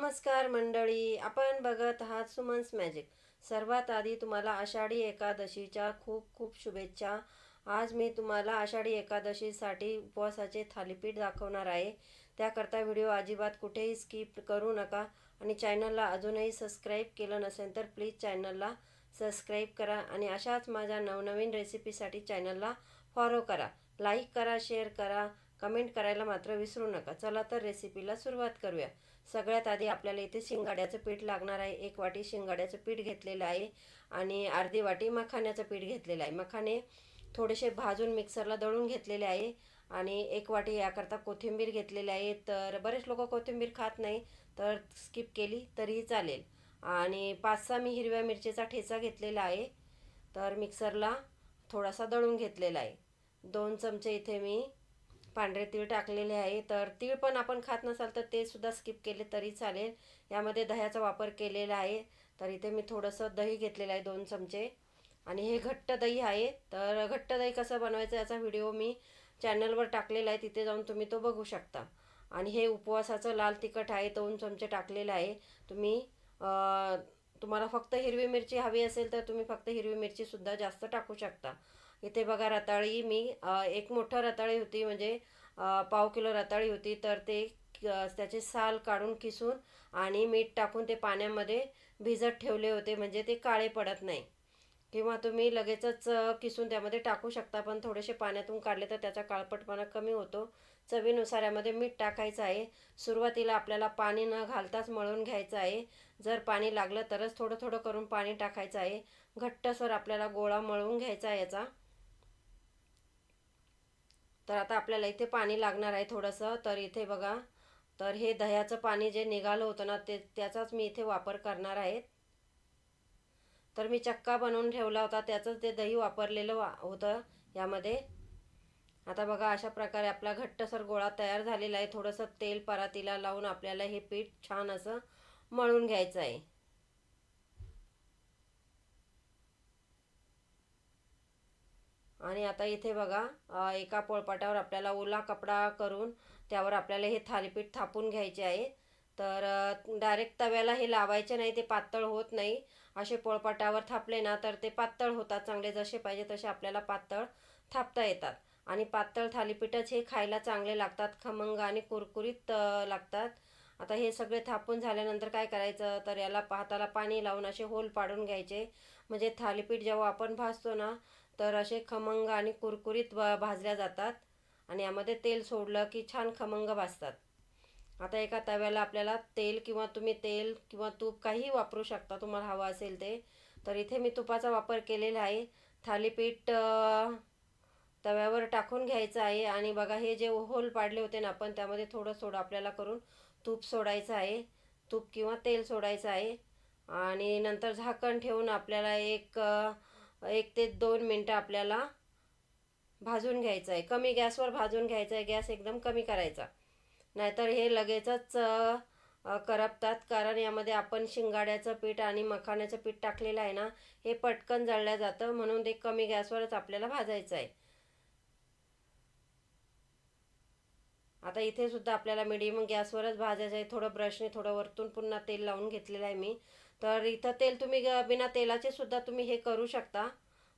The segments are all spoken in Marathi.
नमस्कार मंडळी, आपण बघत आहात सुमन्स मॅजिक. सर्वात आधी तुम्हाला आषाढी एकादशीच्या खूप खूप शुभेच्छा. आज मी तुम्हाला आषाढी एकादशीसाठी उपवासाचे थालीपीठ दाखवणार आहे. त्याकरता व्हिडिओ अजिबात कुठेही स्किप करू नका आणि चॅनलला अजूनही सबस्क्राईब केलं नसेल तर प्लीज चॅनलला सबस्क्राईब करा आणि अशाच माझ्या नवनवीन रेसिपीसाठी चॅनलला फॉलो करा. लाईक करा, शेअर करा, कमेंट करायला मात्र विसरू नका. चला तर रेसिपीला सुरुवात करूया. सगळ्यात आधी आपल्याला इथे शिंगाड्याचं पीठ लागणार आहे. 1 वाटी शिंगाड्याचं पीठ घेतलेलं आहे आणि अर्धी वाटी मखाण्याचं पीठ घेतलेलं आहे. मखाणे थोडेसे भाजून मिक्सरला दळून घेतलेले आहे आणि 1 वाटी याकरता कोथिंबीर घेतलेली आहे. तर बरेच लोक कोथिंबीर खात नाही, तर स्किप केली तरीही चालेल. आणि 5-6 मी हिरव्या मिरचीचा ठेचा घेतलेला आहे, तर मिक्सरला थोडासा दळून घेतलेला आहे. 2 चमचे इथे मी पांढरे तीळ टाकलेले आहे. तर तीळ पण आपण खात नसाल तर ते सुद्धा स्किप केले तरी चालेल. यामध्ये दह्याचा वापर केलेला आहे. तर इथे मी थोडंसं दही घेतलेलं आहे 2 चमचे आणि हे घट्ट दही आहे. तर घट्ट दही कसं बनवायचं याचा व्हिडिओ मी चॅनलवर टाकलेला आहे, तिथे जाऊन तुम्ही तो बघू शकता. आणि हे उपवासाचं लाल तिखट आहे, 2 चमचे टाकलेलं आहे. तुम्हाला फक्त हिरवी मिरची हवी असेल तर तुम्ही फक्त हिरवी मिरचीसुद्धा जास्त टाकू शकता. इथे बघा रताळी मी एक मोठं रताळी होती, म्हणजे 1/2 किलो रताळी होती. तर ते त्याचे साल काढून किसून आणि मीठ टाकून ते पाण्यामध्ये भिजत ठेवले होते, म्हणजे ते काळे पडत नाही. किंवा तुम्ही लगेचच किसून त्यामध्ये टाकू शकता, पण थोडेसे पाण्यातून काढले तर त्याचा काळपटपणा कमी होतो. चवीनुसार यामध्ये मीठ टाकायचं आहे. सुरुवातीला आपल्याला पाणी न घालताच मळून घ्यायचं आहे. जर पाणी लागलं तरच थोडं थोडं करून पाणी टाकायचं आहे. घट्टसर आपल्याला गोळा मळून घ्यायचा आहे याचा. तर आता आपल्याला इथे पाणी लागणार आहे थोडंसं. तर इथे बघा, तर हे दह्याचं पाणी जे निघालं होतं ना, त्याचाच मी इथे वापर करणार आहे. तर मी चक्का बनवून ठेवला होता, त्याचंच ते दही वापरलेलं होतं यामध्ये. आता बघा, अशा प्रकारे आपला घट्टसर गोळा तयार झालेला आहे. थोडंसं तेल परातीला लावून आपल्याला हे पीठ छान असं मळून घ्यायचं आहे. आणि आता इथे बघा, एका पोळपाटावर आपल्याला ओला कपडा करून त्यावर आपल्याला हे थालीपीठ थापून घ्यायचे आहे. तर डायरेक्ट तव्याला हे लावायचे नाही, ते पातळ होत नाही. असे पोळपाटावर थापले ना तर ते पातळ होतात चांगले. जसे पाहिजे तसे आपल्याला पातळ थापता येतात. आणि पातळ थालीपीठच हे खायला चांगले लागतात, खमंग आणि कुरकुरीत लागतात. आता हे सगळे थापून झाल्यानंतर काय करायचं, तर याला हाताला पाणी लावून असे होल पाडून घ्यायचे. म्हणजे थालीपीठ जेव्हा आपण भाजतो ना, तर असे खमंग आणि कुरकुरीत भाजल्या जातात आणि यामध्ये तेल सोडलं की छान खमंग भाजतात. आता एका तव्याला आपल्याला तेल किंवा तूप काहीही वापरू शकता तुम्हाला हवं असेल ते. तर इथे मी तुपाचा वापर केलेला आहे. थालीपीठ तव्यावर टाकून घ्यायचं आहे आणि बघा, हे जे होल पाडले होते ना आपण, त्यामध्ये थोडं थोडं आपल्याला करून तूप सोडायचं आहे. तूप किंवा तेल सोडायचं आहे आणि नंतर झाकण ठेवून आपल्याला एक 1 ते 2 मिनटं आपल्याला भाजून घ्यायचं आहे. कमी गॅसवर भाजून घ्यायचं आहे, गॅस एकदम कमी करायचा, नाहीतर हे लगेचच करपतात. कारण यामध्ये आपण शिंगाड्याचं पीठ आणि मखाण्याचं पीठ टाकलेलं आहे ना, हे पटकन जळलं जातं, म्हणून ते कमी गॅसवरच आपल्याला भाजायचं आहे. आता इथे सुद्धा आपल्याला मिडियम गॅसवरच भाजायचं आहे. थोडं ब्रशने थोडं वरतून पुन्हा तेल लावून घेतलेलं आहे मी. तर इथं तेल तुम्ही बिना तेलाचे सुद्धा तुम्ही हे करू शकता.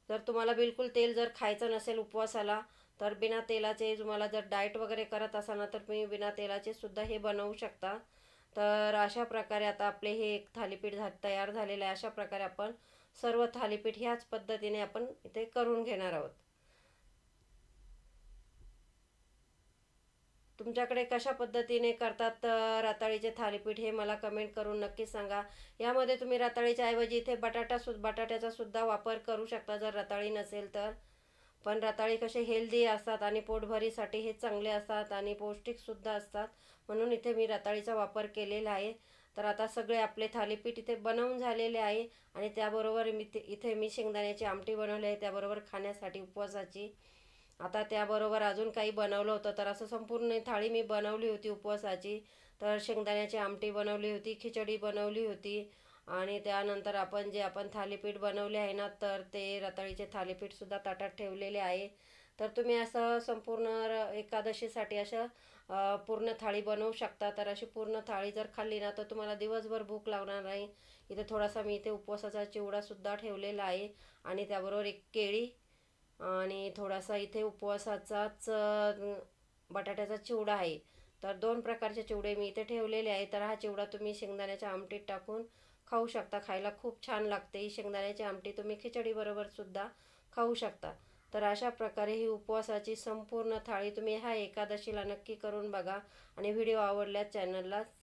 जर तुम्हाला बिलकुल तेल जर खायचं नसेल उपवासाला, तर बिना तेलाचे, तुम्हाला जर डाएट वगैरे करत असाल ना, तर तुम्ही बिना तेलाचे सुद्धा हे बनवू शकता. तर अशा प्रकारे आता आपले हे एक थालीपीठ तयार झालेलं आहे. अशा प्रकारे आपण सर्व थालीपीठ ह्याच पद्धतीने आपण इथे करून घेणार आहोत. तुमच्याकडे कशा पद्धतीने करतात रताळीचे थालीपीठ, हे मला कमेंट करून नक्की सांगा. यामध्ये तुम्ही रताळीच्या ऐवजी इथे बटाट्याचा सुद्धा वापर करू शकता जर रताळी नसेल तर. पण रताळी कसे हेल्दी असतात आणि पोटभरीसाठी हे चांगले असतात आणि पौष्टिकसुद्धा असतात, म्हणून इथे मी रताळीचा वापर केलेला आहे. तर आता सगळे आपले थालीपीठ इथे बनवून झालेले आहे आणि त्याबरोबर इथे मी शेंगदाण्याची आमटी बनवली आहे, त्याबरोबर खाण्यासाठी उपवासाची. आता त्याबरोबर अजून काही बनवलं होतं, तर असं संपूर्ण थाळी मी बनवली होती उपवासाची. तर शेंगदाण्याची आमटी बनवली होती, खिचडी बनवली होती आणि त्यानंतर आपण थालीपीठ बनवले आहे ना, तर ते रताळीचे थालीपीठसुद्धा ताटात ठेवलेले आहे. तर तुम्ही असं संपूर्ण एकादशीसाठी असं पूर्ण थाळी बनवू शकता. तर अशी पूर्ण थाळी जर खाल्ली ना तर तुम्हाला दिवसभर भूक लागणार नाही. इथे थोडासा मी इथे उपवासाचा चिवडासुद्धा ठेवलेला आहे आणि त्याबरोबर एक केळी आणि थोडासा इथे उपवासाचाच बटाट्याचा चिवडा आहे. तर 2 प्रकारचे चिवडे मी इथे ठेवलेले आहे. तर हा चिवडा तुम्ही शेंगदाण्याच्या आमटीत टाकून खाऊ शकता. खायला खूप छान लागते. ही शेंगदाण्याची आमटी तुम्ही खिचडीबरोबर सुद्धा खाऊ शकता. तर अशा प्रकारे ही उपवासाची संपूर्ण थाळी तुम्ही ह्या एकादशीला नक्की करून बघा आणि व्हिडिओ आवडल्यास चॅनलला